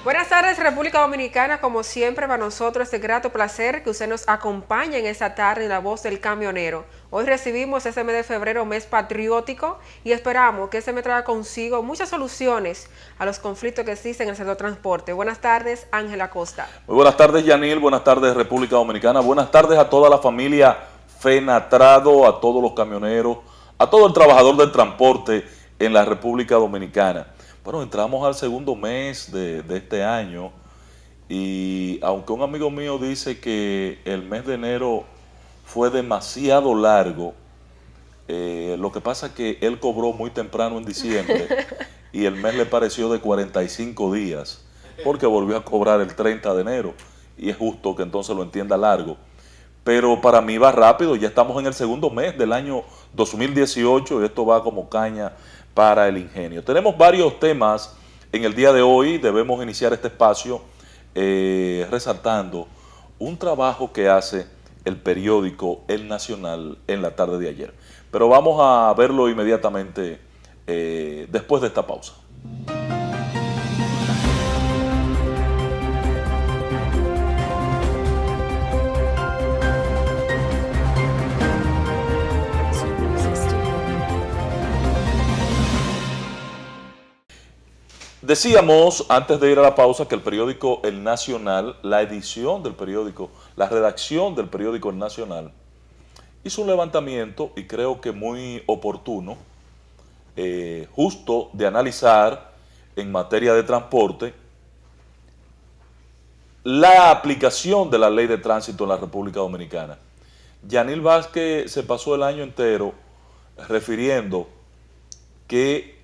Buenas tardes, República Dominicana. Como siempre, para nosotros es de grato placer que usted nos acompañe en esta tarde en La Voz del Camionero. Hoy recibimos este mes de febrero, mes patriótico, y esperamos que este mes traiga consigo muchas soluciones a los conflictos que existen en el sector transporte. Buenas tardes, Ángela Costa. Muy buenas tardes, Yanil. Buenas tardes, República Dominicana. Buenas tardes a toda la familia Fenatrado, a todos los camioneros, a todo el trabajador del transporte en la República Dominicana. Bueno, entramos al segundo mes de este año y aunque un amigo mío dice que el mes de enero fue demasiado largo, lo que pasa es que él cobró muy temprano en diciembre y el mes le pareció de 45 días porque volvió a cobrar el 30 de enero y es justo que entonces lo entienda largo. Pero para mí va rápido, ya estamos en el segundo mes del año 2018 y esto va como caña para el ingenio. Tenemos varios temas en el día de hoy, debemos iniciar este espacio resaltando un trabajo que hace el periódico El Nacional en la tarde de ayer. Pero vamos a verlo inmediatamente después de esta pausa. Decíamos antes de ir a la pausa que el periódico El Nacional, la edición del periódico, la redacción del periódico El Nacional, hizo un levantamiento y creo que muy oportuno, justo de analizar en materia de transporte la aplicación de la ley de tránsito en la República Dominicana. Yanil Vázquez se pasó el año entero refiriendo que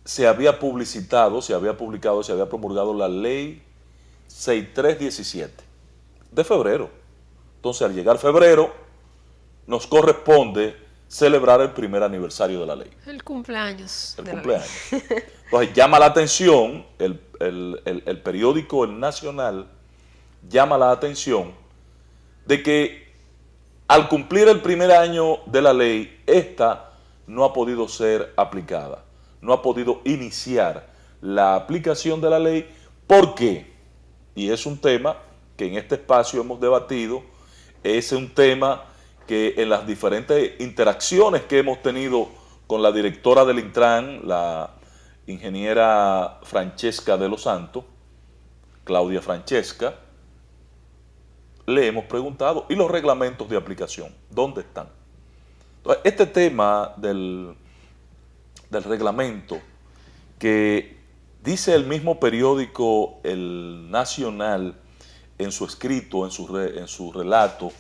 se había publicitado, se había publicado, se había promulgado la ley 6317 de febrero. Entonces, al llegar febrero, nos corresponde celebrar el primer aniversario de la ley. El cumpleaños. El cumpleaños. Entonces, llama la atención, el periódico El Nacional llama la atención de que al cumplir el primer año de la ley, esta no ha podido ser aplicada. No ha podido iniciar la aplicación de la ley. ¿Por qué? Y es un tema que en este espacio hemos debatido, es un tema que en las diferentes interacciones que hemos tenido con la directora del Intran, la ingeniera Francesca de los Santos, Claudia Francesca, le hemos preguntado, ¿y los reglamentos de aplicación? ¿Dónde están? Entonces, este tema del reglamento que dice el mismo periódico El Nacional en su escrito, en su relato,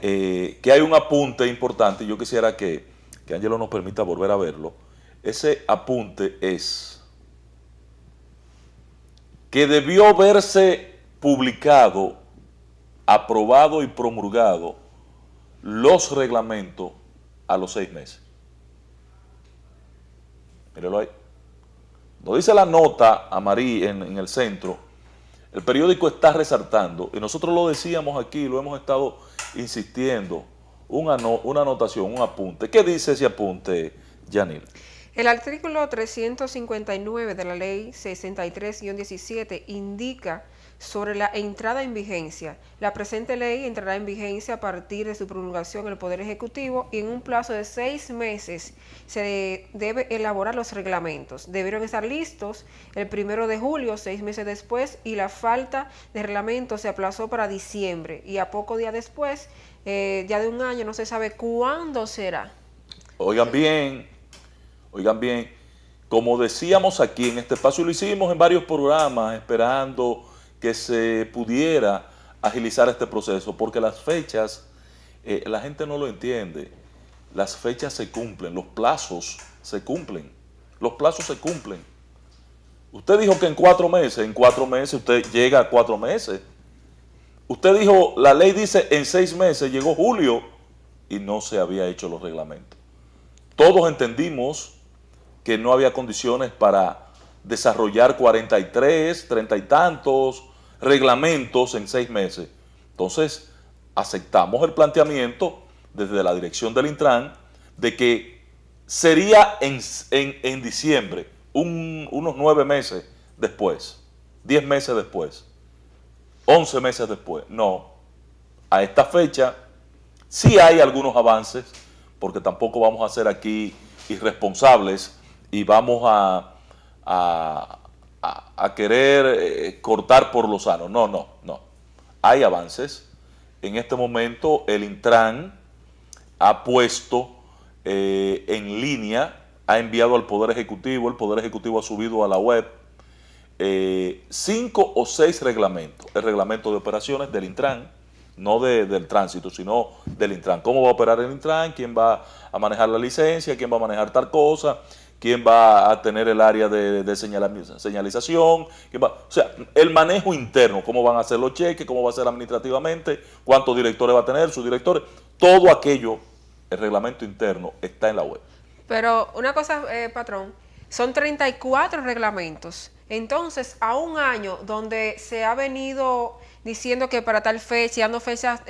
que hay un apunte importante. Yo quisiera que Ángelo nos permita volver a verlo. Ese apunte es que debió verse publicado, aprobado y promulgado los reglamentos a los 6 meses. Míralo ahí. Nos dice la nota amarillo en el centro, el periódico está resaltando, y nosotros lo decíamos aquí, lo hemos estado insistiendo, una anotación, un apunte. ¿Qué dice ese apunte, Yanil? El artículo 359 de la ley 63-17 indica sobre la entrada en vigencia. La presente ley entrará en vigencia a partir de su promulgación en el Poder Ejecutivo y en un plazo de 6 meses se debe elaborar los reglamentos. Debieron estar listos el 1 de julio, 6 meses después, y la falta de reglamento se aplazó para diciembre y a pocos días después, ya de un año, no se sabe cuándo será. Oigan bien, como decíamos aquí en este espacio, lo hicimos en varios programas esperando que se pudiera agilizar este proceso, porque las fechas, la gente no lo entiende, las fechas se cumplen, los plazos se cumplen, Usted dijo que en 4 meses usted llega a 4 meses. Usted dijo, la ley dice en 6 meses, llegó julio y no se había hecho los reglamentos. Todos entendimos que no había condiciones para desarrollar 43, 30 y tantos reglamentos en 6 meses. Entonces, aceptamos el planteamiento desde la dirección del Intran de que sería en diciembre, unos 9 meses después. 10 meses después, 11 meses después. No, a esta fecha sí hay algunos avances, porque tampoco vamos a ser aquí irresponsables y vamos a querer cortar por lo sano. No, no, no. Hay avances. En este momento el Intran ha puesto en línea, ha enviado al Poder Ejecutivo, el Poder Ejecutivo ha subido a la web 5 o 6 reglamentos. El reglamento de operaciones del Intran, no del tránsito, sino del Intran. ¿Cómo va a operar el Intran? ¿Quién va a manejar la licencia? ¿Quién va a manejar tal cosa? ¿Quién va a tener el área de señalización? O sea, el manejo interno, cómo van a hacer los cheques, cómo va a ser administrativamente, cuántos directores va a tener, sus directores, todo aquello, el reglamento interno está en la web. Pero una cosa, patrón, son 34 reglamentos. Entonces, a un año donde se ha venido diciendo que para tal fecha, dando fechas,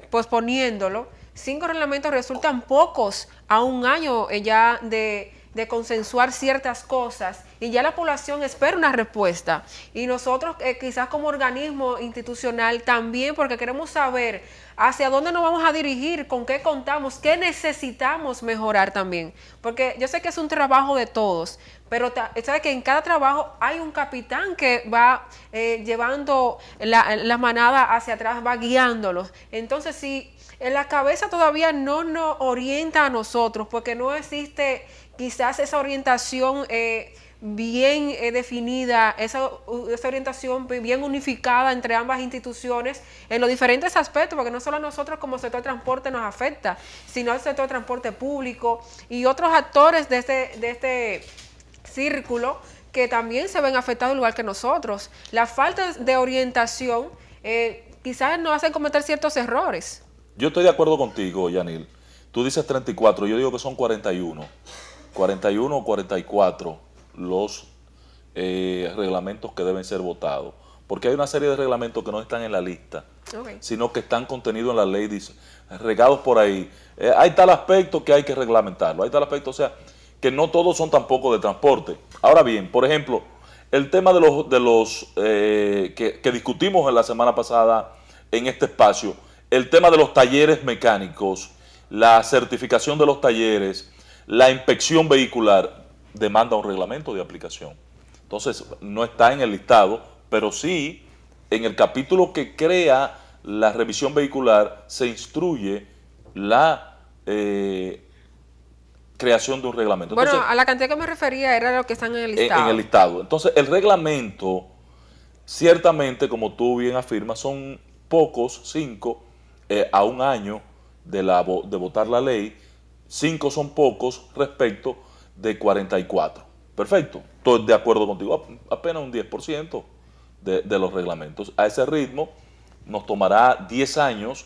posponiéndolo, 5 reglamentos resultan pocos a un año ya de consensuar ciertas cosas, y ya la población espera una respuesta. Y nosotros quizás como organismo institucional también, porque queremos saber hacia dónde nos vamos a dirigir, con qué contamos, qué necesitamos mejorar también. Porque yo sé que es un trabajo de todos, pero sabe que en cada trabajo hay un capitán que va llevando la manada hacia atrás, va guiándolos. Entonces, si en la cabeza todavía no nos orienta a nosotros, porque no existe quizás esa orientación bien definida, esa orientación bien unificada entre ambas instituciones en los diferentes aspectos, porque no solo a nosotros como sector de transporte nos afecta, sino al sector de transporte público y otros actores de este círculo que también se ven afectados igual que nosotros. La falta de orientación quizás nos hace cometer ciertos errores. Yo estoy de acuerdo contigo, Yanil. Tú dices 34, yo digo que son 41. 41 o 44 los reglamentos que deben ser votados. Porque hay una serie de reglamentos que no están en la lista, sino que están contenidos en la ley, dice, regados por ahí. Hay tal aspecto que hay que reglamentarlo. Hay tal aspecto, o sea, que no todos son tampoco de transporte. Ahora bien, por ejemplo, el tema de los que discutimos en la semana pasada en este espacio, el tema de los talleres mecánicos, la certificación de los talleres, la inspección vehicular, demanda un reglamento de aplicación. Entonces, no está en el listado, pero sí en el capítulo que crea la revisión vehicular se instruye la creación de un reglamento. Bueno, entonces, a la cantidad que me refería era lo que están en el listado. En el listado. Entonces, el reglamento, ciertamente, como tú bien afirmas, son pocos, 5, a un año de votar la ley. 5 son pocos respecto de 44. Perfecto, estoy de acuerdo contigo, apenas un 10% de los reglamentos. A ese ritmo nos tomará 10 años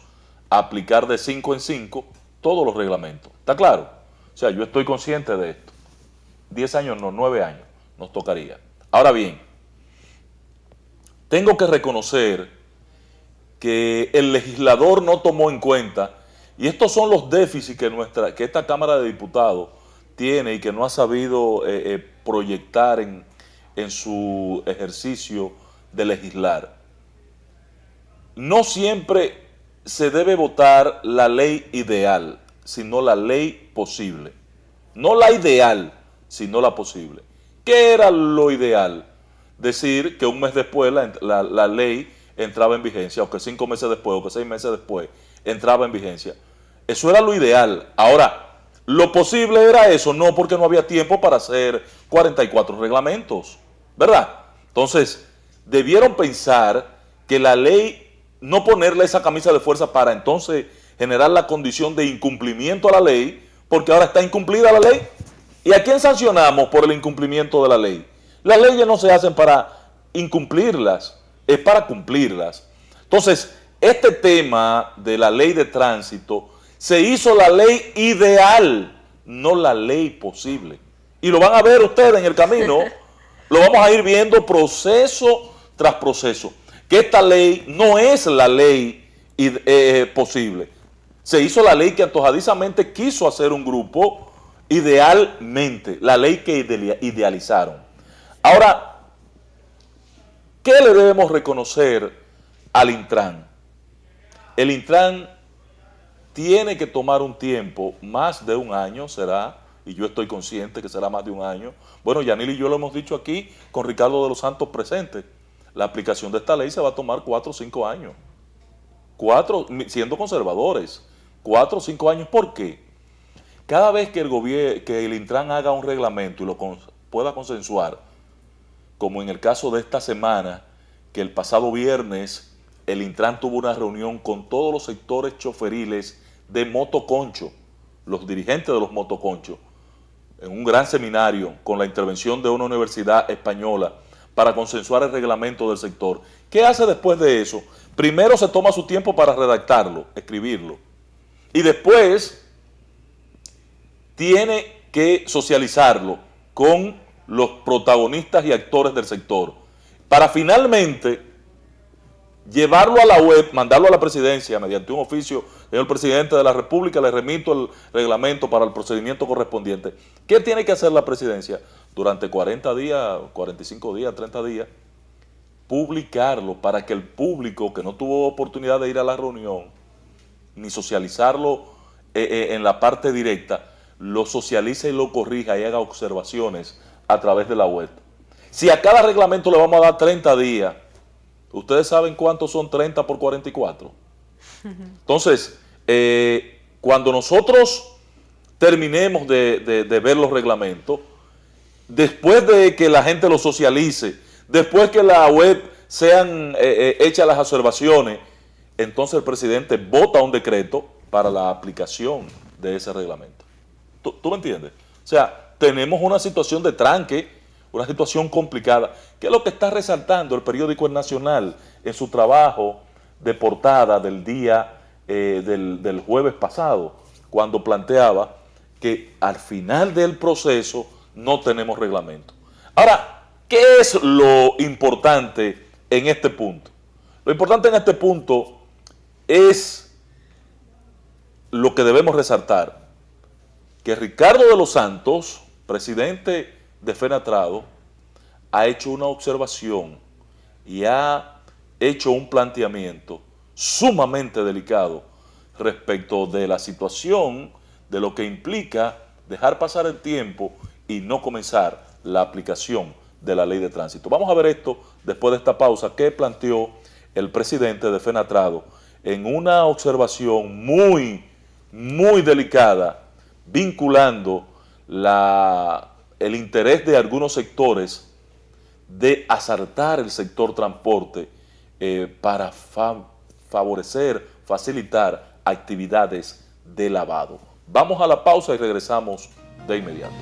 aplicar de 5 en 5 todos los reglamentos. ¿Está claro? O sea, yo estoy consciente de esto. 10 años, no, 9 años nos tocaría. Ahora bien, tengo que reconocer que el legislador no tomó en cuenta, y estos son los déficits que esta Cámara de Diputados tiene y que no ha sabido proyectar en su ejercicio de legislar. No siempre se debe votar la ley ideal, sino la ley posible. No la ideal, sino la posible. ¿Qué era lo ideal? Decir que un mes después la ley entraba en vigencia, o que 5 meses después, o que 6 meses después entraba en vigencia. Eso era lo ideal. Ahora, lo posible era eso, no, porque no había tiempo para hacer 44 reglamentos, ¿verdad? Entonces, debieron pensar que la ley, no ponerle esa camisa de fuerza para entonces generar la condición de incumplimiento a la ley, porque ahora está incumplida la ley. ¿Y a quién sancionamos por el incumplimiento de la ley? Las leyes no se hacen para incumplirlas, es para cumplirlas. Entonces, este tema de la ley de tránsito, se hizo la ley ideal, no la ley posible. Y lo van a ver ustedes en el camino, lo vamos a ir viendo proceso tras proceso. Que esta ley no es la ley posible. Se hizo la ley que antojadizamente quiso hacer un grupo idealmente, la ley que idealizaron. Ahora, ¿Qué le debemos reconocer al Intran? El Intran tiene que tomar un tiempo, más de un año será, y yo estoy consciente que será más de un año. Bueno, Yanil y yo lo hemos dicho aquí con Ricardo de los Santos presente. La aplicación de esta ley se va a tomar 4 o 5 años. 4, siendo conservadores. 4 o 5 años. ¿Por qué? Cada vez que el Intran haga un reglamento y lo pueda consensuar, como en el caso de esta semana, que el pasado viernes el Intran tuvo una reunión con todos los sectores choferiles de motoconcho, los dirigentes de los motoconchos, en un gran seminario con la intervención de una universidad española para consensuar el reglamento del sector. ¿Qué hace después de eso? Primero se toma su tiempo para redactarlo, escribirlo, y después tiene que socializarlo con los protagonistas y actores del sector, para finalmente llevarlo a la web, mandarlo a la presidencia mediante un oficio. Señor presidente de la República, le remito el reglamento para el procedimiento correspondiente. ¿Qué tiene que hacer la presidencia? Durante 40 días, 45 días, 30 días, publicarlo para que el público que no tuvo oportunidad de ir a la reunión, ni socializarlo en la parte directa, lo socialice y lo corrija y haga observaciones a través de la web. Si a cada reglamento le vamos a dar 30 días, ¿ustedes saben cuántos son 30 por 44? Entonces, cuando nosotros terminemos de ver los reglamentos, después de que la gente los socialice, después que la web sean hechas las observaciones, entonces el presidente vota un decreto para la aplicación de ese reglamento. ¿Tú me entiendes? O sea, tenemos una situación de tranque, una situación complicada, que es lo que está resaltando el periódico El Nacional en su trabajo de portada del día del jueves pasado, cuando planteaba que al final del proceso no tenemos reglamento. Ahora, ¿qué es lo importante en este punto? Lo importante en este punto es lo que debemos resaltar, que Ricardo de los Santos, presidente de FENATRADO, ha hecho una observación y ha hecho un planteamiento sumamente delicado respecto de la situación, de lo que implica dejar pasar el tiempo y no comenzar la aplicación de la ley de tránsito. Vamos a ver esto después de esta pausa que planteó el presidente de FENATRADO en una observación muy delicada, vinculando el interés de algunos sectores de asaltar el sector transporte para favorecer, facilitar actividades de lavado. Vamos a la pausa y regresamos de inmediato.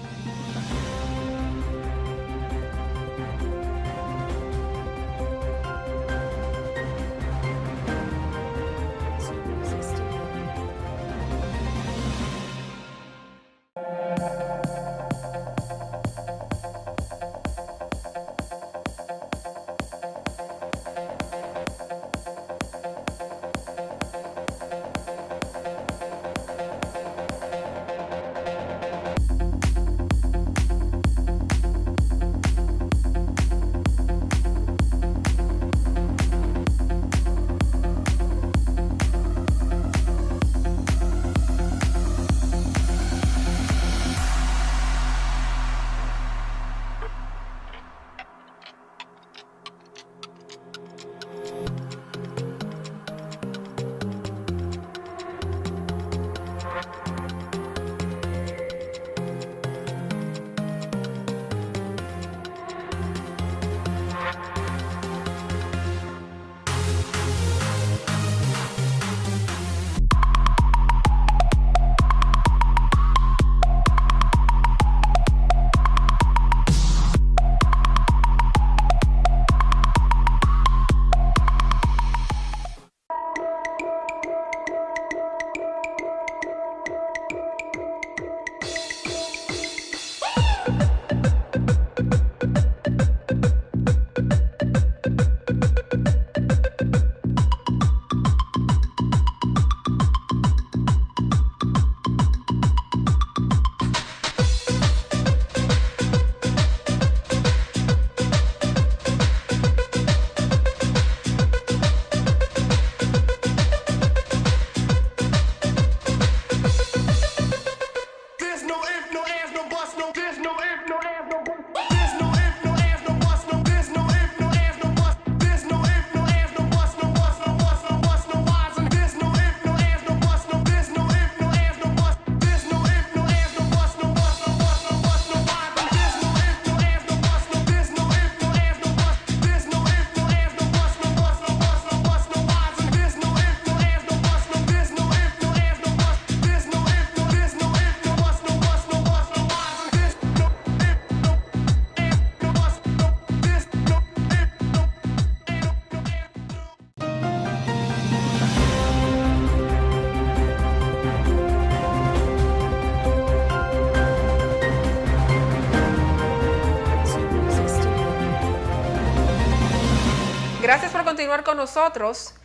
Gracias por continuar con nosotros.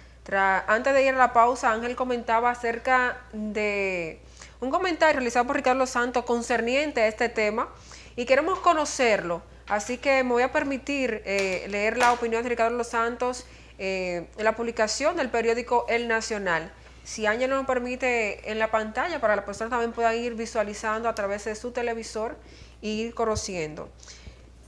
Antes de ir a la pausa, Ángel comentaba acerca de un comentario realizado por Ricardo Santos concerniente a este tema y queremos conocerlo. Así que me voy a permitir leer la opinión de Ricardo Santos en la publicación del periódico El Nacional. Si Ángel nos permite en la pantalla para que las personas también puedan ir visualizando a través de su televisor e ir conociendo.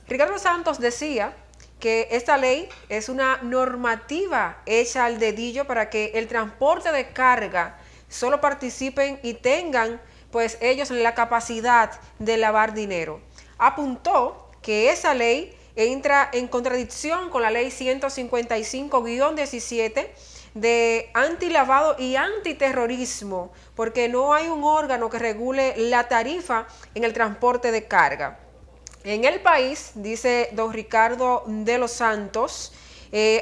Ricardo Santos decía que esta ley es una normativa hecha al dedillo para que el transporte de carga solo participen y tengan pues ellos la capacidad de lavar dinero. Apuntó que esa ley entra en contradicción con la ley 155-17 de antilavado y antiterrorismo, porque no hay un órgano que regule la tarifa en el transporte de carga. En el país, dice don Ricardo de los Santos,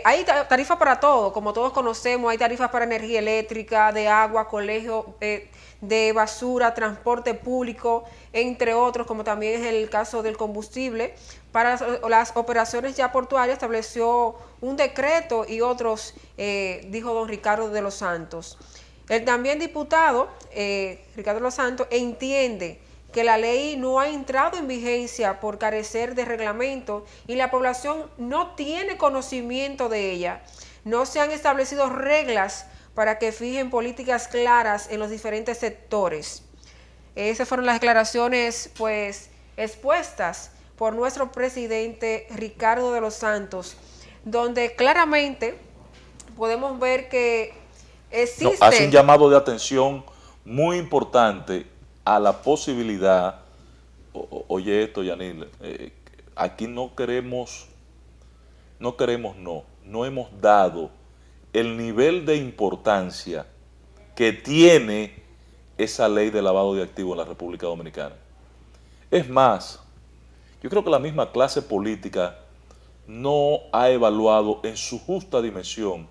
hay tarifas para todo, como todos conocemos, hay tarifas para energía eléctrica, de agua, colegio, de basura, transporte público, entre otros, como también es el caso del combustible. Para las operaciones ya portuarias estableció un decreto y otros, dijo don Ricardo de los Santos. El también diputado, Ricardo de los Santos, entiende que la ley no ha entrado en vigencia por carecer de reglamento y la población no tiene conocimiento de ella. No se han establecido reglas para que fijen políticas claras en los diferentes sectores. Esas fueron las declaraciones pues expuestas por nuestro presidente Ricardo de los Santos, donde claramente podemos ver que existe... Hace un llamado de atención muy importante a la posibilidad, oye esto, Yanil, aquí no hemos dado el nivel de importancia que tiene esa ley de lavado de activos en la República Dominicana. Es más, yo creo que la misma clase política no ha evaluado en su justa dimensión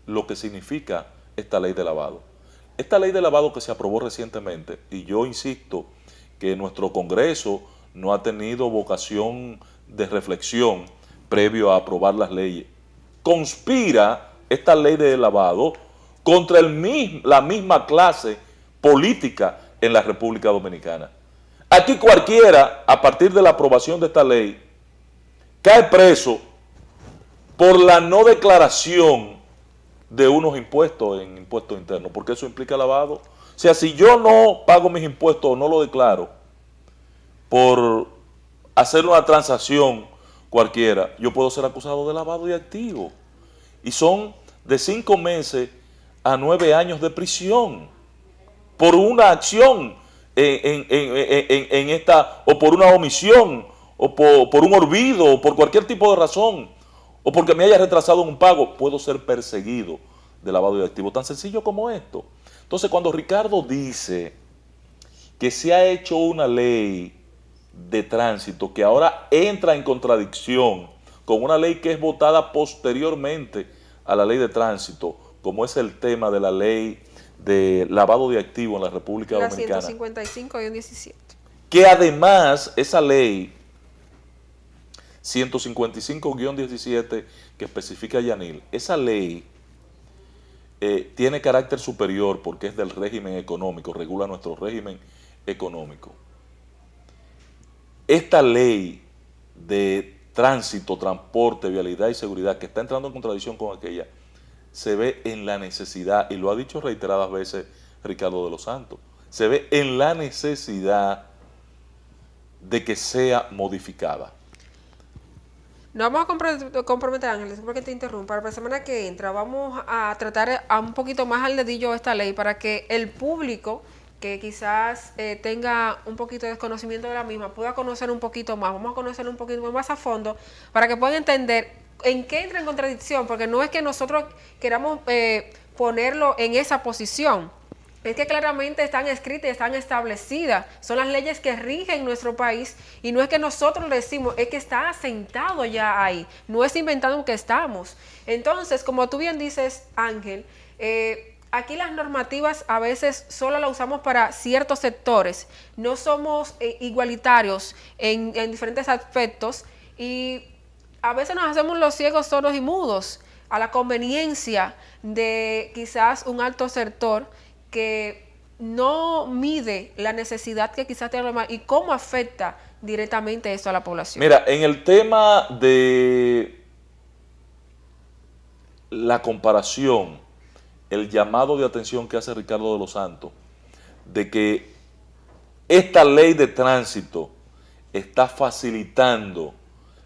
lo que significa esta ley de lavado. Esta ley de lavado que se aprobó recientemente, y yo insisto que nuestro Congreso no ha tenido vocación de reflexión previo a aprobar las leyes, conspira esta ley de lavado contra la misma clase política en la República Dominicana. Aquí cualquiera, a partir de la aprobación de esta ley, cae preso por la no declaración de unos impuestos en impuestos internos, porque eso implica lavado. O sea, si yo no pago mis impuestos o no lo declaro por hacer una transacción cualquiera, yo puedo ser acusado de lavado de activos. Y son de 5 meses a 9 años de prisión por una acción en esta, o por una omisión, o por un olvido, o por cualquier tipo de razón, o porque me haya retrasado un pago, puedo ser perseguido de lavado de activos. Tan sencillo como esto. Entonces, cuando Ricardo dice que se ha hecho una ley de tránsito que ahora entra en contradicción con una ley que es votada posteriormente a la ley de tránsito, como es el tema de la ley de lavado de activos en la República Dominicana. La 155-17. Que además esa ley 155-17 que especifica Yanil, esa ley tiene carácter superior porque es del régimen económico, regula nuestro régimen económico. Esta ley de tránsito, transporte, vialidad y seguridad que está entrando en contradicción con aquella, se ve en la necesidad, y lo ha dicho reiteradas veces Ricardo de los Santos, se ve en la necesidad de que sea modificada. No vamos a comprometer, Ángeles, porque te interrumpa. Para la semana que entra vamos a tratar a un poquito más al dedillo esta ley para que el público que quizás tenga un poquito de desconocimiento de la misma pueda conocer un poquito más. Vamos a conocer un poquito más a fondo para que puedan entender en qué entra en contradicción, porque no es que nosotros queramos ponerlo en esa posición. Es que claramente están escritas y están establecidas, son las leyes que rigen nuestro país y no es que nosotros lo decimos, es que está asentado ya ahí, no es inventado que estamos. Entonces, como tú bien dices, Ángel, aquí las normativas a veces solo las usamos para ciertos sectores, no somos igualitarios en diferentes aspectos y a veces nos hacemos los ciegos, sordos y mudos. a la conveniencia de quizás un alto sector que no mide la necesidad que quizás tiene los demás y cómo afecta directamente eso a la población. Mira, en el tema de la comparación, el llamado de atención que hace Ricardo de los Santos, de que esta ley de tránsito está facilitando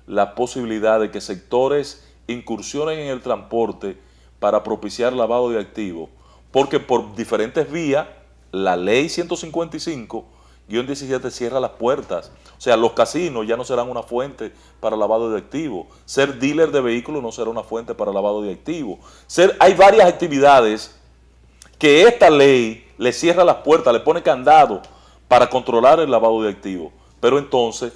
la posibilidad de que sectores incursionen en el transporte para propiciar lavado de activos, porque por diferentes vías, la ley 155-17 cierra las puertas. O sea, los casinos ya no serán una fuente para lavado de activos. Ser dealer de vehículos no será una fuente para lavado de activos. Hay varias actividades que esta ley le cierra las puertas, le pone candado para controlar el lavado de activos. Pero entonces,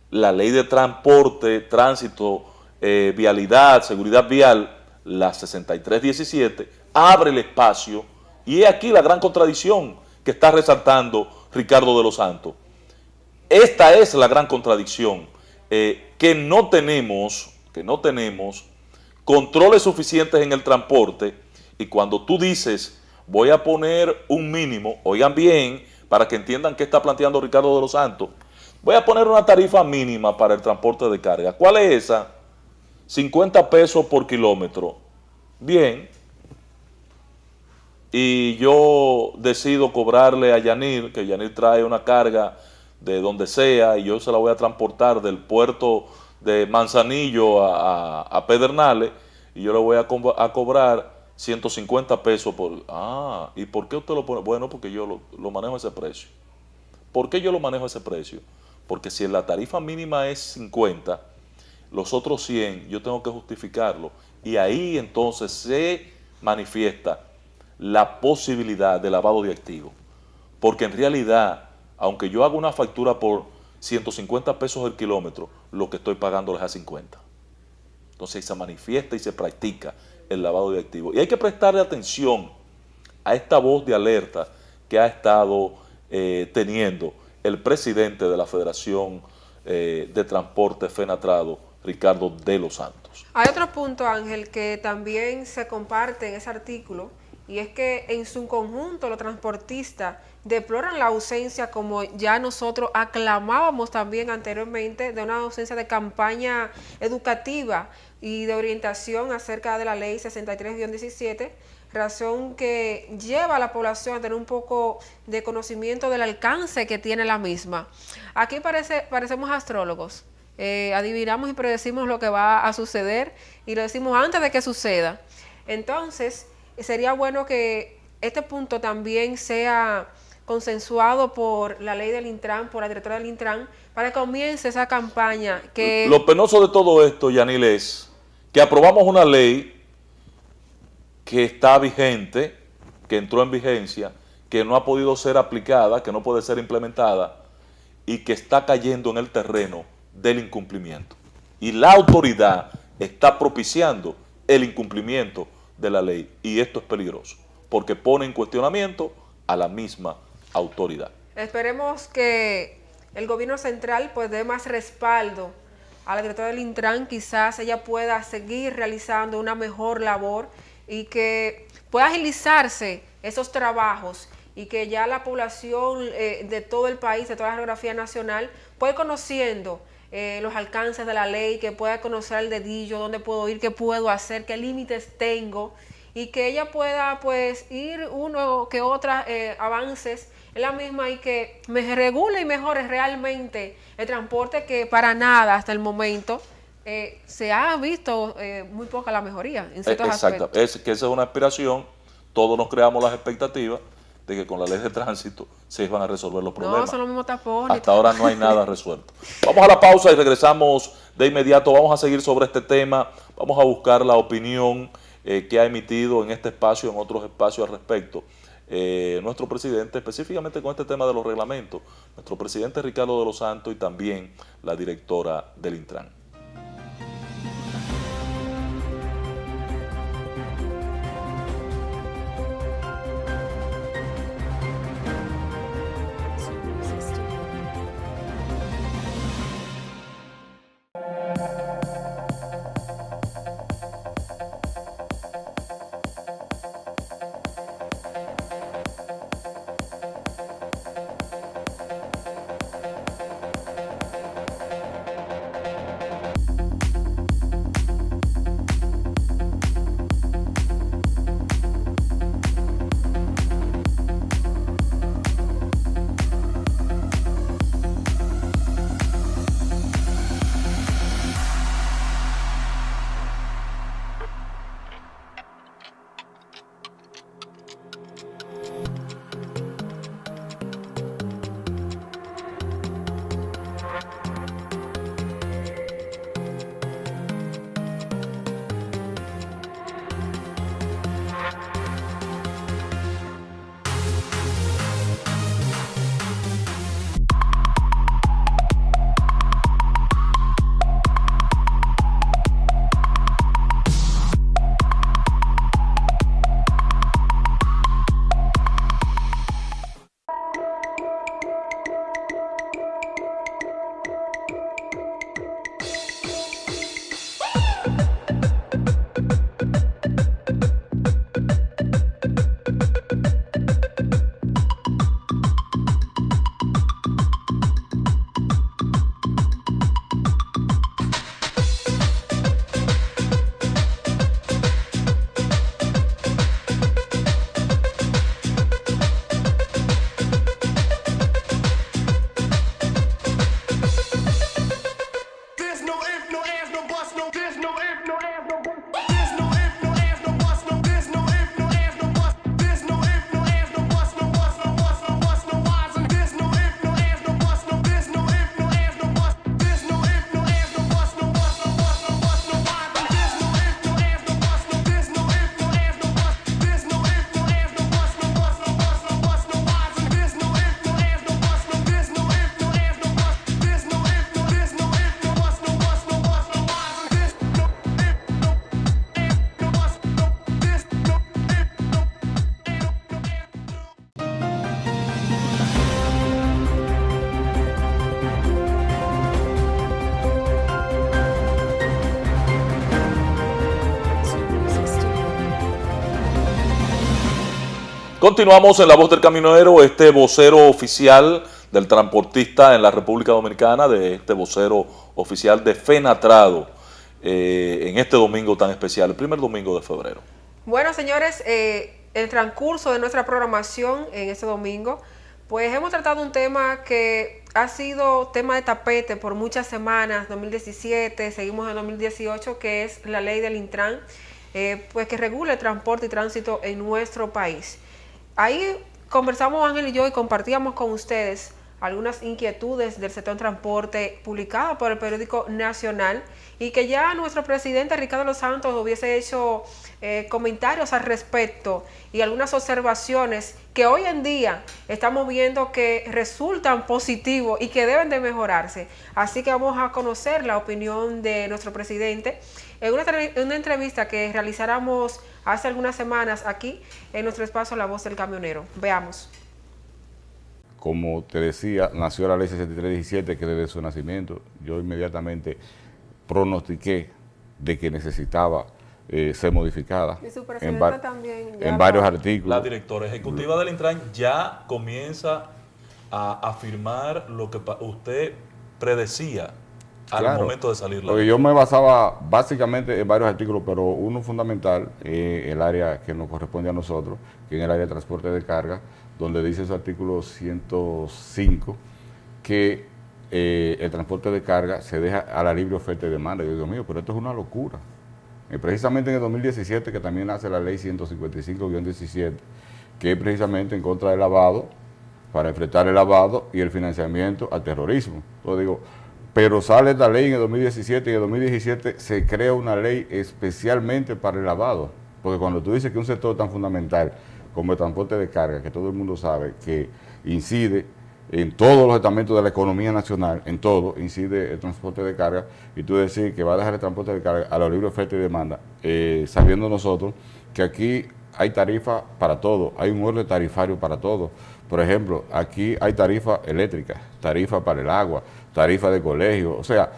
la ley de transporte, tránsito, vialidad, seguridad vial, la 6317, abre el espacio, y es aquí la gran contradicción que está resaltando Ricardo de los Santos. Esta es la gran contradicción, que no tenemos controles suficientes en el transporte, y cuando tú dices, voy a poner un mínimo, oigan bien, para que entiendan qué está planteando Ricardo de los Santos, voy a poner una tarifa mínima para el transporte de carga. ¿Cuál es esa? 50 pesos por kilómetro. Bien. Y yo decido cobrarle a Yanir, que Yanir trae una carga de donde sea, y yo se la voy a transportar del puerto de Manzanillo a Pedernales, y yo le voy a cobrar 150 pesos por... Ah, ¿y por qué usted lo pone? Bueno, porque yo lo manejo a ese precio. ¿Por qué yo lo manejo a ese precio? Porque si la tarifa mínima es 50, los otros 100 yo tengo que justificarlo, y ahí entonces se manifiesta la posibilidad de lavado de activos, porque en realidad, aunque yo haga una factura por 150 pesos el kilómetro, lo que estoy pagando es a 50. Entonces se manifiesta y se practica el lavado de activos, y hay que prestarle atención a esta voz de alerta que ha estado teniendo el presidente de la Federación de Transporte FENATRADO, Ricardo de los Santos. Hay otro punto, Ángel, que también se comparte en ese artículo, y es que en su conjunto los transportistas deploran la ausencia, como ya nosotros aclamábamos también anteriormente, de una ausencia de campaña educativa y de orientación acerca de la ley 63-17, razón que lleva a la población a tener un poco de conocimiento del alcance que tiene la misma. Aquí parecemos astrólogos. Adivinamos y predecimos lo que va a suceder, y lo decimos antes de que suceda. Entonces, sería bueno que este punto también sea consensuado por la ley del Intran, por la directora del Intran, para que comience esa campaña. Lo penoso de todo esto, Yanil, es que aprobamos una ley que está vigente, que entró en vigencia, que no ha podido ser aplicada, que no puede ser implementada, y que está cayendo en el terreno del incumplimiento. Y la autoridad está propiciando el incumplimiento de la ley, y esto es peligroso, porque pone en cuestionamiento a la misma autoridad. Esperemos que el gobierno central pues dé más respaldo a la directora del Intran, quizás ella pueda seguir realizando una mejor labor y que pueda agilizarse esos trabajos, y que ya la población de todo el país, de toda la geografía nacional, pueda ir conociendo los alcances de la ley, que pueda conocer el dedillo, dónde puedo ir, qué puedo hacer, qué límites tengo, y que ella pueda pues ir uno que otros avances en la misma, y que me regule y mejore realmente el transporte, que para nada hasta el momento se ha visto muy poca la mejoría en ciertos aspectos. Exacto, que esa es una aspiración, todos nos creamos las expectativas de que con la ley de tránsito se iban a resolver los problemas. No, son los mismos tapones. Hasta ahora no hay nada resuelto. Vamos a la pausa y regresamos de inmediato. Vamos a seguir sobre este tema, vamos a buscar la opinión que ha emitido en este espacio, en otros espacios al respecto, nuestro presidente, específicamente con este tema de los reglamentos, nuestro presidente Ricardo de los Santos, y también la directora del Intran. Continuamos en La Voz del Camionero, este vocero oficial del transportista en la República Dominicana, de este vocero oficial de FENATRADO, en este domingo tan especial, el primer domingo de febrero. Bueno, señores, el transcurso de nuestra programación en este domingo, pues hemos tratado un tema que ha sido tema de tapete por muchas semanas, 2017, seguimos en 2018, que es la ley del Intran, pues que regula el transporte y tránsito en nuestro país. Ahí conversamos Ángel y yo y compartíamos con ustedes algunas inquietudes del sector transporte publicadas por el periódico Nacional y que ya nuestro presidente Ricardo Los Santos hubiese hecho comentarios al respecto y algunas observaciones que hoy en día estamos viendo que resultan positivos y que deben de mejorarse. Así que vamos a conocer la opinión de nuestro presidente en una entrevista que realizáramos hace algunas semanas aquí en nuestro espacio La Voz del Camionero. Veamos. Como te decía, nació la ley 6317, que desde su nacimiento yo inmediatamente pronostiqué de que necesitaba ser modificada Y su presidente también en varios artículos. La directora ejecutiva del Intran ya comienza a afirmar lo que usted predecía al momento de salir la ley. Yo me basaba básicamente en varios artículos, pero uno fundamental, el área que nos corresponde a nosotros, que es el área de transporte de carga, donde dice su artículo 105, que el transporte de carga se deja a la libre oferta y demanda. Yo digo, mío, pero esto es una locura. Precisamente en el 2017, que también nace la ley 155-17, que es precisamente en contra del lavado, para enfrentar el lavado y el financiamiento al terrorismo. Entonces digo, pero sale esta ley en el 2017 y en el 2017 se crea una ley especialmente para el lavado. Porque cuando tú dices que un sector tan fundamental como el transporte de carga, que todo el mundo sabe que incide en todos los estamentos de la economía nacional, en todo incide el transporte de carga, y tú decir que va a dejar el transporte de carga a la libre oferta y demanda, sabiendo nosotros que aquí hay tarifa para todo, hay un orden tarifario para todo. Por ejemplo, aquí hay tarifa eléctrica, tarifa para el agua, tarifa de colegio, o sea,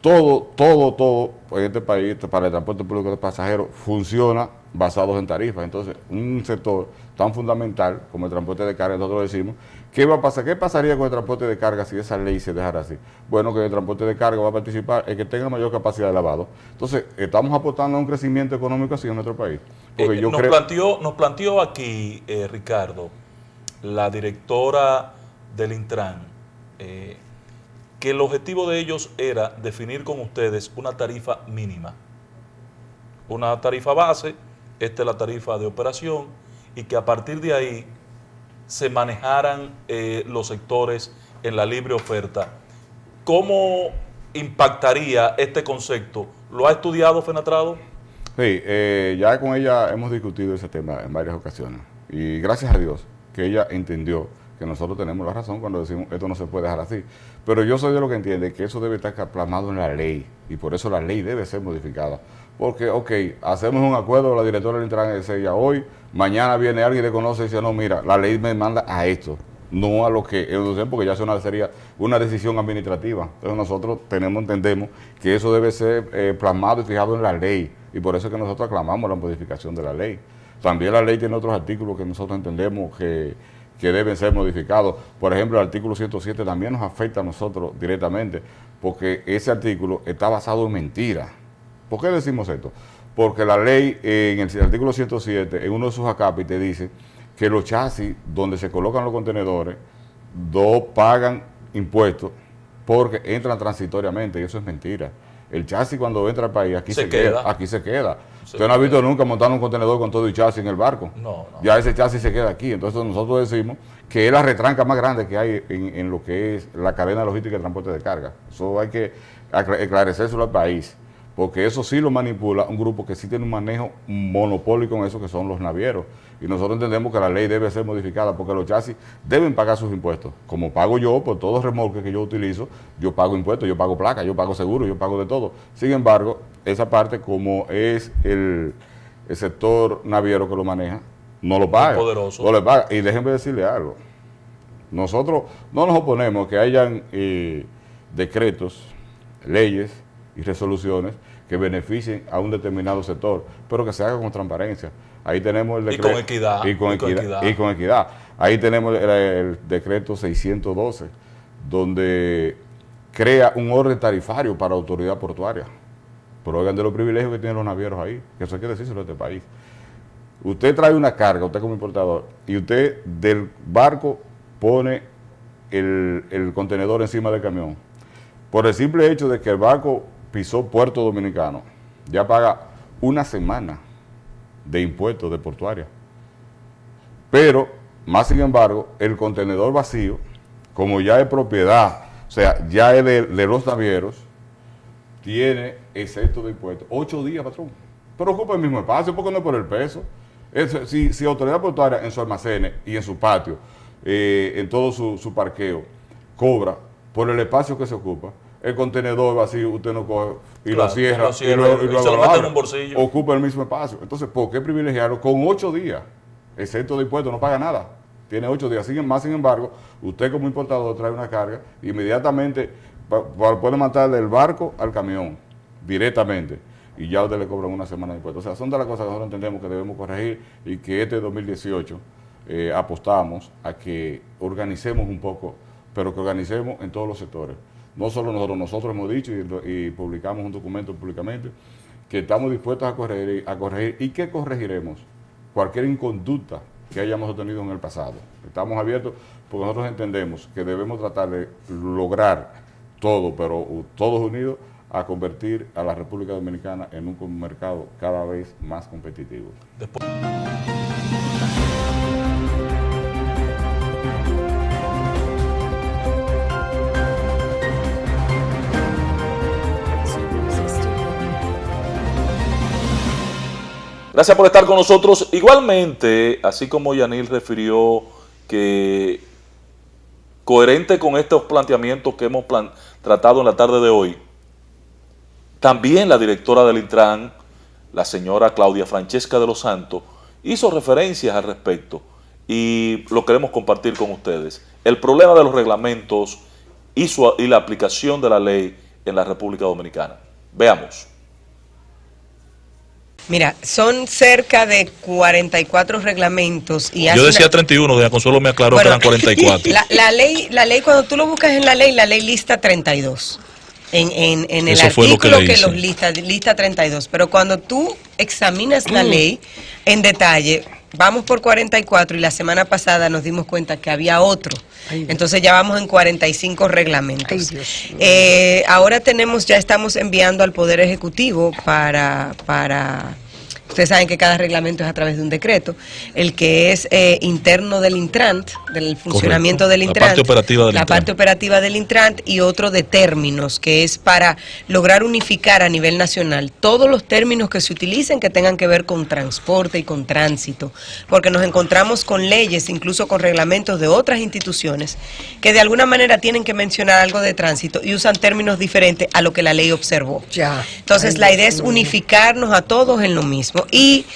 todo en este país para el transporte público de pasajeros funciona basados en tarifas. Entonces, un sector tan fundamental como el transporte de carga, nosotros decimos, ¿qué va a pasar? ¿Qué pasaría con el transporte de carga si esa ley se dejara así? Bueno, que el transporte de carga va a participar el que tenga mayor capacidad de lavado. Entonces, estamos apostando a un crecimiento económico así en nuestro país. Porque nos planteó aquí, Ricardo, la directora del Intran, que el objetivo de ellos era definir con ustedes una tarifa mínima, una tarifa base, esta es la tarifa de operación, y que a partir de ahí se manejaran los sectores en la libre oferta. ¿Cómo impactaría este concepto? ¿Lo ha estudiado FENATRADO? Sí, ya con ella hemos discutido ese tema en varias ocasiones, y gracias a Dios que ella entendió que nosotros tenemos la razón cuando decimos esto no se puede dejar así. Pero yo soy de lo que entiende que eso debe estar plasmado en la ley, y por eso la ley debe ser modificada. Porque, ok, hacemos un acuerdo, la directora del Intran dice ya hoy, mañana viene alguien y le conoce y dice, no, mira, la ley me manda a esto, no a lo que ellos dicen, porque ya sería una decisión administrativa. Entonces nosotros entendemos que eso debe ser plasmado y fijado en la ley, y por eso es que nosotros aclamamos la modificación de la ley. También la ley tiene otros artículos que nosotros entendemos que deben ser modificados. Por ejemplo, el artículo 107 también nos afecta a nosotros directamente, porque ese artículo está basado en mentiras. ¿Por qué decimos esto? Porque la ley, en el artículo 107, en uno de sus acápites, dice que los chasis donde se colocan los contenedores no pagan impuestos porque entran transitoriamente, y eso es mentira. El chasis cuando entra al país, aquí se queda. Aquí se queda. Usted no ha visto nunca montar un contenedor con todo y chasis en el barco. No. Ya ese chasis se queda aquí. Entonces nosotros decimos que es la retranca más grande que hay en lo que es la cadena logística de transporte de carga. Eso hay que esclarecérselo al país, porque eso sí lo manipula un grupo que sí tiene un manejo monopólico en eso, que son los navieros. Y nosotros entendemos que la ley debe ser modificada, porque los chasis deben pagar sus impuestos. Como pago yo por todos los remolques que yo utilizo, yo pago impuestos, yo pago placa, yo pago seguro, yo pago de todo. Sin embargo, esa parte, como es el sector naviero que lo maneja, no lo paga. Poderoso. No le paga. Y déjenme decirle algo. Nosotros no nos oponemos que hayan decretos, leyes y resoluciones que beneficien a un determinado sector, pero que se haga con transparencia. Ahí tenemos el decreto. Y con equidad. Y con equidad. Ahí tenemos el decreto 612, donde crea un orden tarifario para la autoridad portuaria. Pero oigan de los privilegios que tienen los navieros ahí, que eso hay que decírselo a este país. Usted trae una carga, usted como importador, y usted del barco pone el contenedor encima del camión. Por el simple hecho de que el barco pisó Puerto Dominicano, ya paga una semana de impuestos de portuaria. Pero, más sin embargo, el contenedor vacío, como ya es propiedad, o sea, ya es de los navieros, tiene excepto de impuestos 8 días, patrón. Pero ocupa el mismo espacio, porque no es por el peso. Si autoridad portuaria en su almacenes y en su patio, en todo su parqueo, cobra por el espacio que se ocupa, el contenedor vacío usted no coge y lo cierra y se lo mete en un bolsillo. Ocupa el mismo espacio. Entonces, ¿por qué privilegiarlo? Con 8 días, excepto de impuestos, no paga nada. Tiene 8 días. Sin embargo, usted como importador trae una carga, inmediatamente puede mandarle del barco al camión directamente y ya a usted le cobran una semana de impuestos. O sea, son de las cosas que nosotros entendemos que debemos corregir y que este 2018 apostamos a que organicemos un poco, pero que organicemos en todos los sectores. No solo nosotros hemos dicho y publicamos un documento públicamente que estamos dispuestos a corregir y que corregiremos cualquier inconducta que hayamos tenido en el pasado. Estamos abiertos porque nosotros entendemos que debemos tratar de lograr todo, pero todos unidos, a convertir a la República Dominicana en un mercado cada vez más competitivo. Gracias por estar con nosotros. Igualmente, así como Yanil refirió que coherente con estos planteamientos que hemos tratado en la tarde de hoy, también la directora del Intran, la señora Claudia Francesca de los Santos, hizo referencias al respecto y lo queremos compartir con ustedes. El problema de los reglamentos y la aplicación de la ley en la República Dominicana. Veamos. Mira, son cerca de 44 reglamentos. Y yo decía 31, doña Consuelo me aclaró que eran 44. La ley, cuando tú lo buscas en la ley lista 32. En el Eso artículo que los lista 32. Pero cuando tú examinas la ley en detalle, vamos por 44 y la semana pasada nos dimos cuenta que había otro. Entonces ya vamos en 45 reglamentos. Ahora ya estamos enviando al Poder Ejecutivo para ustedes saben que cada reglamento es a través de un decreto, el que es interno del Intran, del funcionamiento del Intran, la parte operativa del Intran, y otro de términos, que es para lograr unificar a nivel nacional todos los términos que se utilicen que tengan que ver con transporte y con tránsito, porque nos encontramos con leyes, incluso con reglamentos de otras instituciones, que de alguna manera tienen que mencionar algo de tránsito y usan términos diferentes a lo que la ley observó. Entonces la idea es unificarnos a todos en lo mismo. Y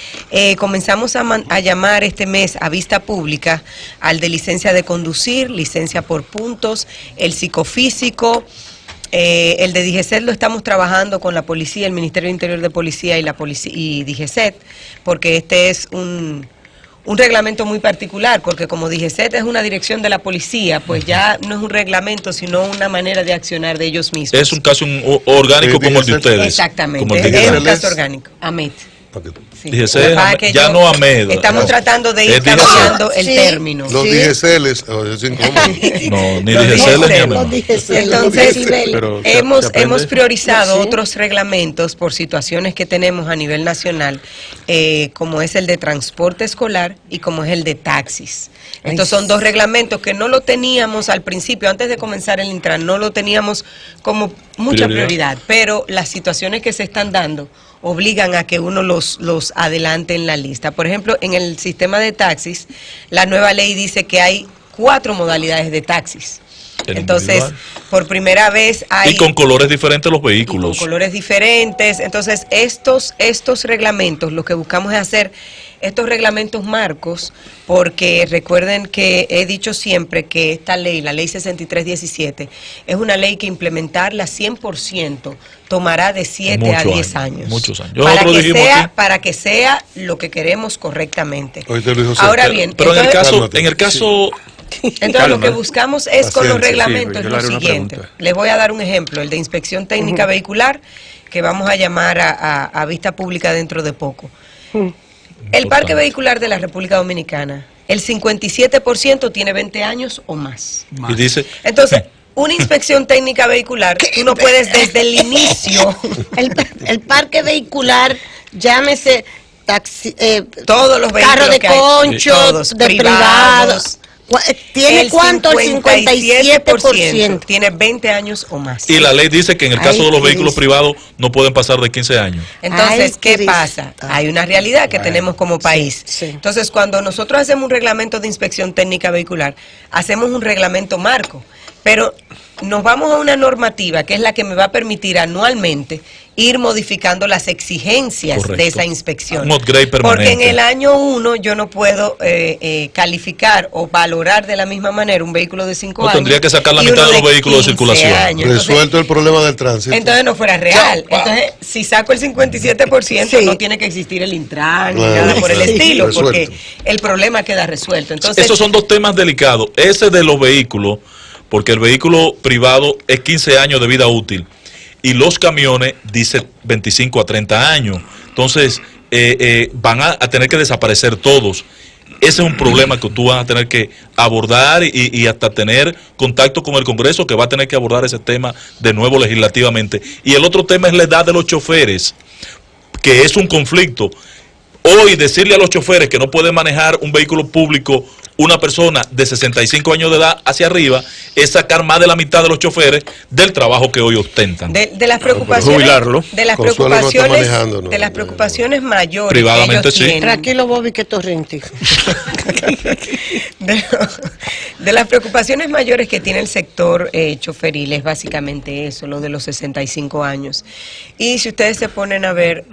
comenzamos a llamar este mes a vista pública al de licencia de conducir, licencia por puntos, el psicofísico, el de DGCET lo estamos trabajando con la policía, el Ministerio del Interior de Policía y DGCET, porque este es un reglamento muy particular, porque como DGCET es una dirección de la policía, pues ya no es un reglamento, sino una manera de accionar de ellos mismos. Es un caso orgánico como el de ustedes. Exactamente, es un caso orgánico. AMET. Sí. Ya no AMED. Estamos tratando de ir cambiando el término. Los DGCL es incómodo. No, ni DGCL ni AMED. Entonces, hemos priorizado otros reglamentos por situaciones que tenemos a nivel nacional, como es el de transporte escolar y como es el de taxis. Estos son dos reglamentos que no lo teníamos al principio, antes de comenzar el Intran, no lo teníamos como mucha prioridad, pero las situaciones que se están dando obligan a que uno los adelante en la lista. Por ejemplo, en el sistema de taxis, la nueva ley dice que hay 4 modalidades de taxis. El Entonces, individual. por primera vez hay... Y con colores diferentes los y con vehículos. colores diferentes. Entonces, estos reglamentos, lo que buscamos es hacer estos reglamentos marcos, porque recuerden que he dicho siempre que esta ley, la ley 6317, es una ley que implementarla 100% tomará de 7 a 10 años. Muchos años. Para que sea lo que queremos correctamente. Oíste, Luis José. Ahora bien, Pero entonces, en el caso entonces lo que buscamos es con los Paciencia. reglamentos Sí, yo lo le haré una siguiente. pregunta. Les voy a dar un ejemplo, el de inspección técnica vehicular, que vamos a llamar a vista pública dentro de poco. El parque vehicular de la República Dominicana, el 57% tiene 20 años o más. y dice, Entonces, una inspección técnica vehicular, tú no puedes desde el inicio, El parque vehicular, llámese taxi, todos los vehículos carro de que hay, concho, todos, de privados. ¿Tiene el cuánto? El 57%. tiene 20 años o más. y la ley dice que en el caso Ay, de los qué vehículos dice. privados no pueden pasar de 15 años. Entonces, Ay, ¿qué Cristo. pasa? Hay una realidad que tenemos como país. sí. Entonces, cuando nosotros hacemos un reglamento de inspección técnica vehicular, hacemos un reglamento marco, pero nos vamos a una normativa que es la que me va a permitir anualmente ir modificando las exigencias Correcto. de esa inspección. Un upgrade permanente. Porque en el año 1 yo no puedo calificar o valorar de la misma manera un vehículo de 5 No, años. tendría que sacar la y mitad uno de los vehículos de 15 circulación. años. Entonces, Resuelto el problema del tránsito. entonces no fuera real. Entonces, si saco el 57%, no tiene que existir el Intran ni Claro, nada por el claro. estilo, Resuelto. porque el problema queda resuelto. Entonces, Esos son dos temas delicados. Ese de los vehículos, porque el vehículo privado es 15 años de vida útil y los camiones dice 25 a 30 años. Entonces, van a tener que desaparecer todos. Ese es un problema que tú vas a tener que abordar y hasta tener contacto con el Congreso, que va a tener que abordar ese tema de nuevo legislativamente. Y el otro tema es la edad de los choferes, que es un conflicto. Hoy decirle a los choferes que no pueden manejar un vehículo público una persona de 65 años de edad hacia arriba es sacar más de la mitad de los choferes del trabajo que hoy ostentan. de las preocupaciones, jubilarlo. de las Consuelo no está preocupaciones, manejando, ¿no? de las preocupaciones mayores Privadamente que ellos sí. tienen, Tranquilo, Bobby, que torrente. de las preocupaciones mayores que tiene el sector choferil es básicamente eso, lo de los 65 años. Y si ustedes se ponen a ver,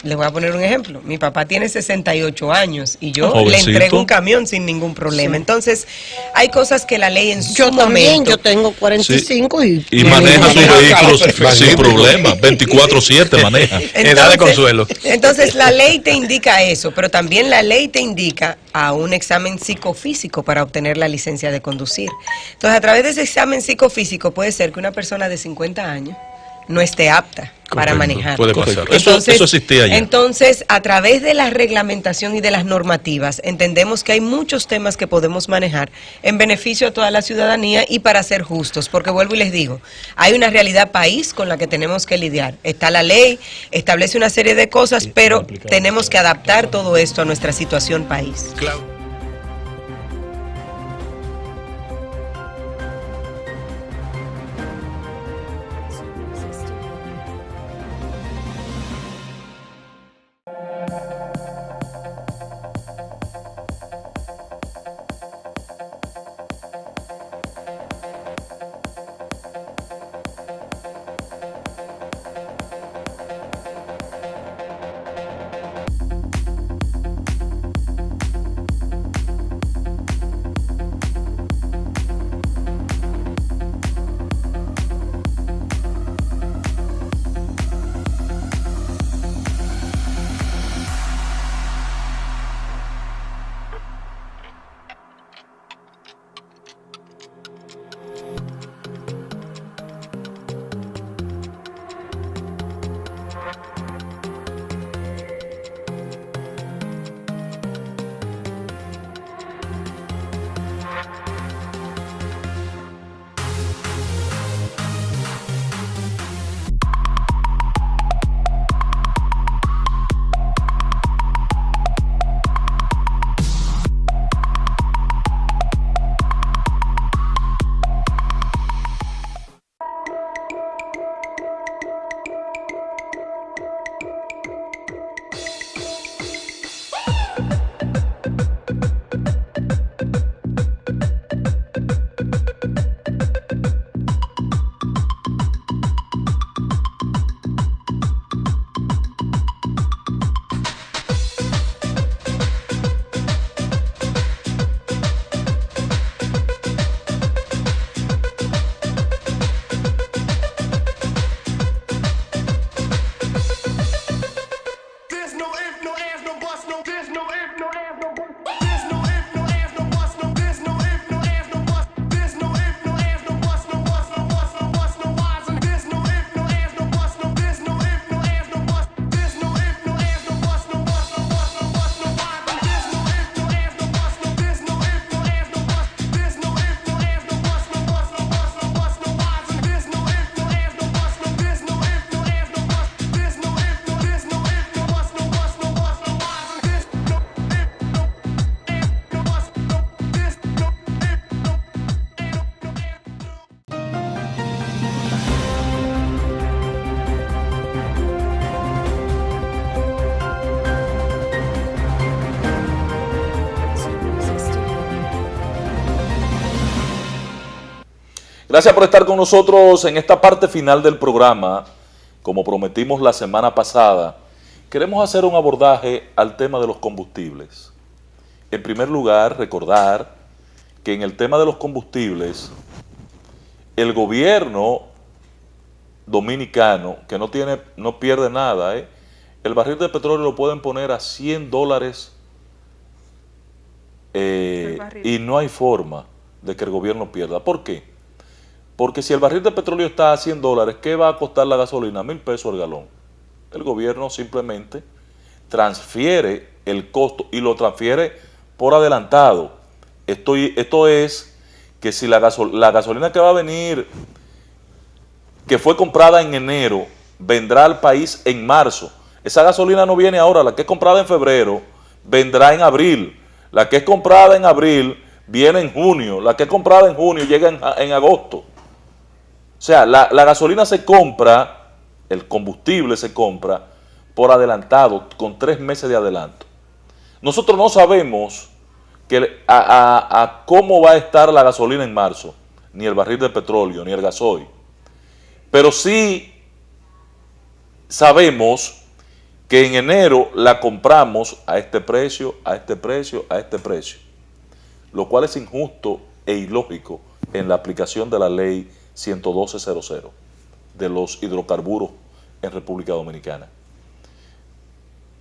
les voy a poner un ejemplo. Mi papá tiene 68 años y yo le Jovencito. entrego un camión sin ningún problema. Entonces, hay cosas que la ley en su Yo también, momento... yo tengo 45 y maneja sus maneja vehículos perfecto. sin problema, 24/7 maneja. Edad de consuelo. Entonces la ley te indica eso, pero también la ley te indica a un examen psicofísico para obtener la licencia de conducir. Entonces a través de ese examen psicofísico puede ser que una persona de 50 años no esté apta para Correcto, manejar. puede pasar. Eso existía ya. Entonces, a través de la reglamentación y de las normativas, entendemos que hay muchos temas que podemos manejar en beneficio a toda la ciudadanía y para ser justos, porque vuelvo y les digo, hay una realidad país con la que tenemos que lidiar. Está la ley, establece una serie de cosas, pero tenemos que adaptar todo esto a nuestra situación país. Gracias por estar con nosotros en esta parte final del programa. Como prometimos la semana pasada, queremos hacer un abordaje al tema de los combustibles. En primer lugar, recordar que en el tema de los combustibles, el gobierno dominicano, que no pierde nada, el barril de petróleo lo pueden poner a $100 y no hay forma de que el gobierno pierda. ¿Por qué? Porque si el barril de petróleo está a $100, ¿qué va a costar la gasolina? $1,000 el galón. El gobierno simplemente transfiere el costo y lo transfiere por adelantado. Esto es que si la gasolina que va a venir, que fue comprada en enero, vendrá al país en marzo. Esa gasolina no viene ahora, la que es comprada en febrero, vendrá en abril. La que es comprada en abril, viene en junio. La que es comprada en junio, llega en agosto. O sea, la gasolina se compra, el combustible se compra por adelantado, con 3 meses de adelanto. Nosotros no sabemos cómo va a estar la gasolina en marzo, ni el barril de petróleo, ni el gasoil. Pero sí sabemos que en enero la compramos a este precio, a este precio, a este precio, lo cual es injusto e ilógico en la aplicación de la ley 112.00 de los hidrocarburos en República Dominicana.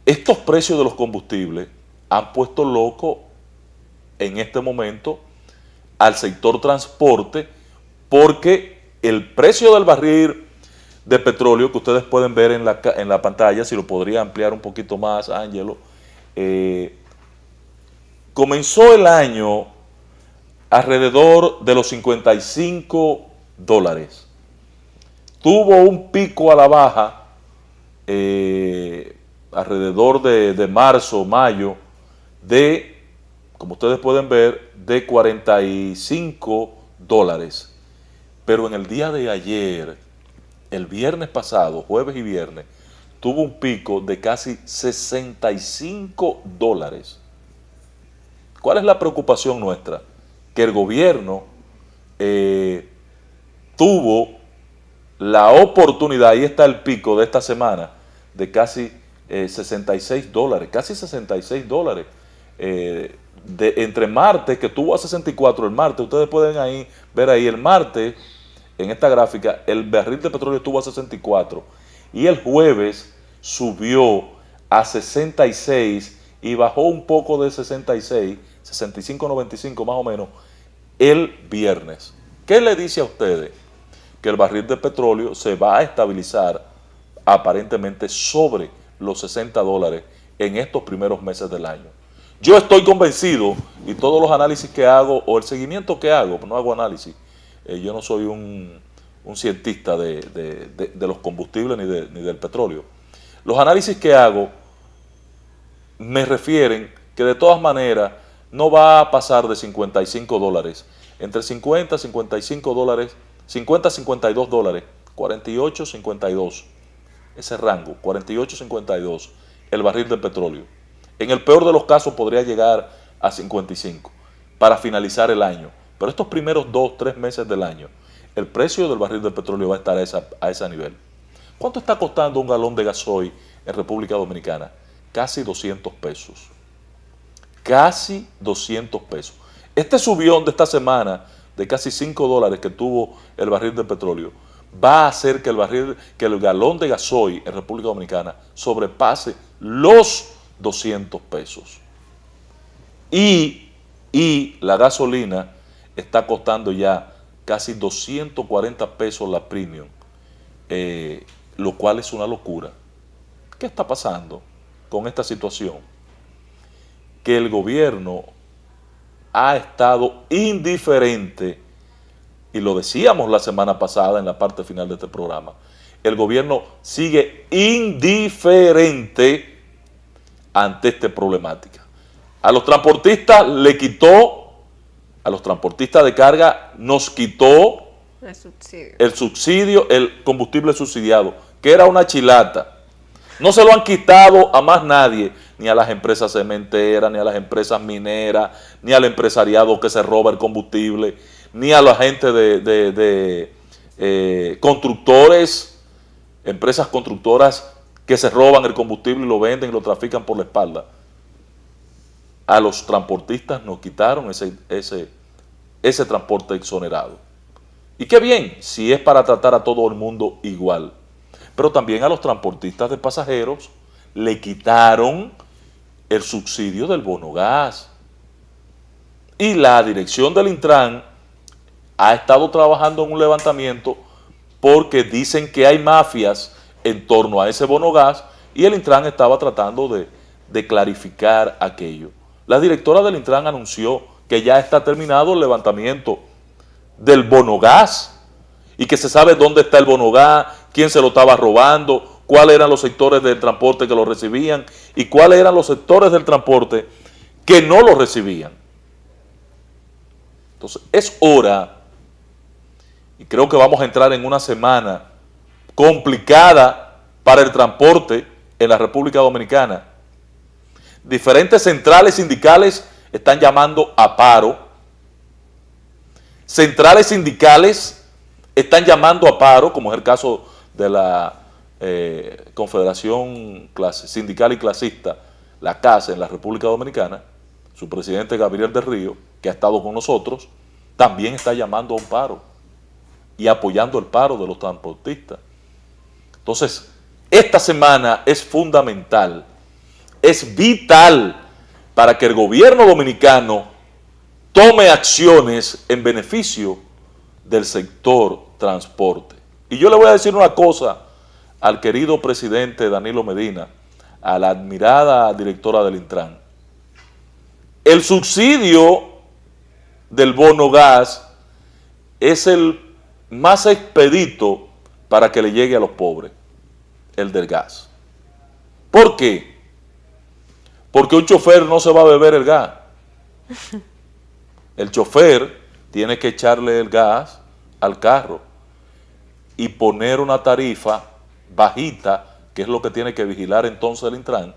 Estos precios de los combustibles han puesto loco en este momento al sector transporte, porque el precio del barril de petróleo, que ustedes pueden ver en la pantalla, si lo podría ampliar un poquito más, Ángelo, comenzó el año alrededor de los $55. Tuvo un pico a la baja alrededor de marzo, mayo, como ustedes pueden ver, de $45. Pero en el día de ayer, el viernes pasado, jueves y viernes, tuvo un pico de casi $65. ¿Cuál es la preocupación nuestra? Que el gobierno tuvo la oportunidad, ahí está el pico de esta semana, de casi $66, casi $66. Entre martes, que tuvo a 64 el martes, ustedes pueden ver ahí el martes, en esta gráfica, el barril de petróleo estuvo a 64 y el jueves subió a 66 y bajó un poco de 66, 65.95 más o menos, el viernes. ¿Qué le dice a ustedes? Que el barril de petróleo se va a estabilizar aparentemente sobre los $60 en estos primeros meses del año. Yo estoy convencido, y todos los análisis que hago, o el seguimiento que hago, no hago análisis, yo no soy un cientista de los combustibles ni del petróleo. Los análisis que hago me refieren que de todas maneras no va a pasar de $55, entre $50, $55, $50, $52, 48, 52, ese rango, 48, 52, el barril de petróleo. En el peor de los casos podría llegar a 55 para finalizar el año. Pero estos primeros 2-3 meses del año, el precio del barril de petróleo va a estar a ese nivel. ¿Cuánto está costando un galón de gasoil en República Dominicana? Casi $200. Casi $200. Este subión de esta semana de casi $5 que tuvo el barril de petróleo va a hacer que el galón de gasoil en República Dominicana sobrepase los $200. Y la gasolina está costando ya casi $240 la premium, lo cual es una locura. ¿Qué está pasando con esta situación? Que el gobierno ha estado indiferente, y lo decíamos la semana pasada en la parte final de este programa, el gobierno sigue indiferente ante esta problemática. A los transportistas a los transportistas de carga nos quitó el subsidio, el combustible subsidiado, que era una chilata. No se lo han quitado a más nadie, ni a las empresas cementeras, ni a las empresas mineras, ni al empresariado que se roba el combustible. ni a la gente de constructores, empresas constructoras que se roban el combustible y lo venden y lo trafican por la espalda. A los transportistas nos quitaron ese transporte exonerado. Y qué bien, si es para tratar a todo el mundo igual. Pero también a los transportistas de pasajeros le quitaron el subsidio del bono gas. Y la dirección del Intran ha estado trabajando en un levantamiento porque dicen que hay mafias en torno a ese bono gas y el Intran estaba tratando de clarificar aquello. La directora del Intran anunció que ya está terminado el levantamiento del bono gas y que se sabe dónde está el bono gas, quién se lo estaba robando, cuáles eran los sectores del transporte que lo recibían y cuáles eran los sectores del transporte que no lo recibían. Entonces, es hora, y creo que vamos a entrar en una semana complicada para el transporte en la República Dominicana. Diferentes centrales sindicales están llamando a paro. Centrales sindicales están llamando a paro, como es el caso de la Confederación Sindical y Clasista, la CAS en la República Dominicana. Su presidente Gabriel del Río, que ha estado con nosotros, también está llamando a un paro y apoyando el paro de los transportistas. Entonces, esta semana es fundamental, es vital para que el gobierno dominicano tome acciones en beneficio del sector transporte. Y yo le voy a decir una cosa al querido presidente Danilo Medina, a la admirada directora del Intran. El subsidio del bono gas es el más expedito para que le llegue a los pobres, el del gas. ¿Por qué? Porque un chofer no se va a beber el gas. El chofer tiene que echarle el gas al carro y poner una tarifa bajita, que es lo que tiene que vigilar entonces el Intran,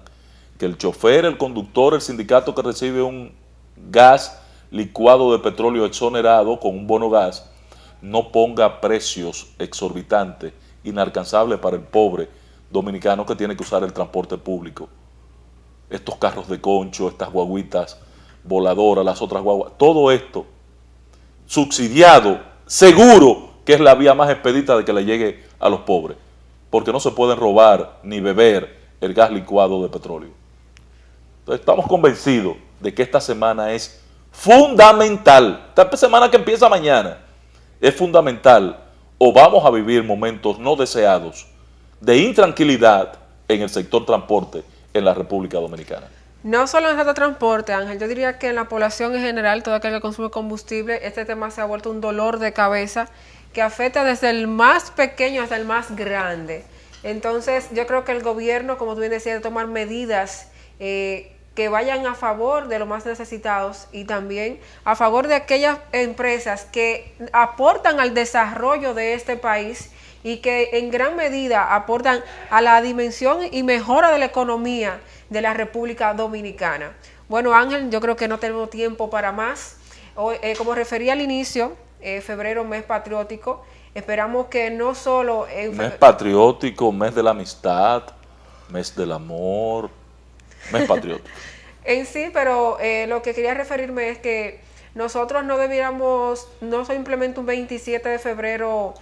que el chofer, el conductor, el sindicato que recibe un gas licuado de petróleo exonerado con un bono gas, no ponga precios exorbitantes, inalcanzables para el pobre dominicano que tiene que usar el transporte público. Estos carros de concho, estas guaguitas voladoras, las otras guaguas, todo esto subsidiado, seguro que es la vía más expedita de que le llegue a los pobres, porque no se pueden robar ni beber el gas licuado de petróleo. Entonces estamos convencidos de que esta semana es fundamental, esta semana que empieza mañana, es fundamental, o vamos a vivir momentos no deseados de intranquilidad en el sector transporte en la República Dominicana. No solo en el transporte, Ángel, yo diría que en la población en general, todo aquel que consume combustible, este tema se ha vuelto un dolor de cabeza que afecta desde el más pequeño hasta el más grande. Entonces, yo creo que el gobierno, como tú bien decías, debe tomar medidas que vayan a favor de los más necesitados y también a favor de aquellas empresas que aportan al desarrollo de este país y que en gran medida aportan a la dimensión y mejora de la economía de la República Dominicana. Bueno, Ángel, yo creo que no tenemos tiempo para más. Como refería al inicio, febrero, mes patriótico, esperamos que no solo... mes patriótico, mes de la amistad, mes del amor, mes patriótico. En sí, pero lo que quería referirme es que nosotros no debiéramos, no simplemente un 27 de febrero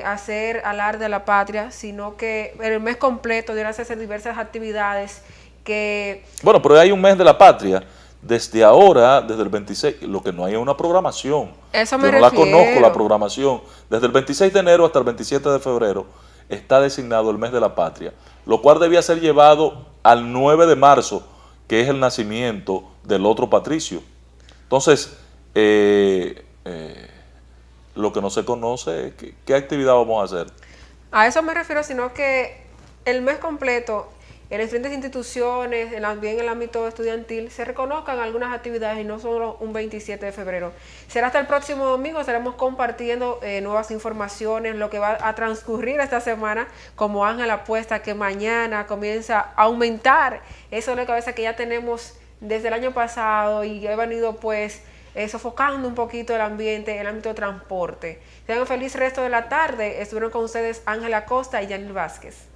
hacer alarde de la patria, sino que en el mes completo debieran hacerse diversas actividades que... Bueno, pero hay un mes de la patria. Desde ahora, desde el 26, lo que no hay es una programación. Eso me Yo no refiero. la conozco, la programación. Desde el 26 de enero hasta el 27 de febrero está designado el mes de la patria, lo cual debía ser llevado al 9 de marzo, que es el nacimiento del otro patricio. Entonces, lo que no se conoce, ¿qué actividad vamos a hacer? A eso me refiero, sino que el mes completo, en las diferentes instituciones, también en el ámbito estudiantil, se reconozcan algunas actividades y no solo un 27 de febrero. Será hasta el próximo domingo, estaremos compartiendo nuevas informaciones, lo que va a transcurrir esta semana, como Ángel apuesta que mañana comienza a aumentar eso de la cabeza que ya tenemos desde el año pasado y ha venido pues sofocando un poquito el ambiente, el ámbito de transporte. Tengan un feliz resto de la tarde. Estuvieron con ustedes Ángela Costa y Yanil Vázquez.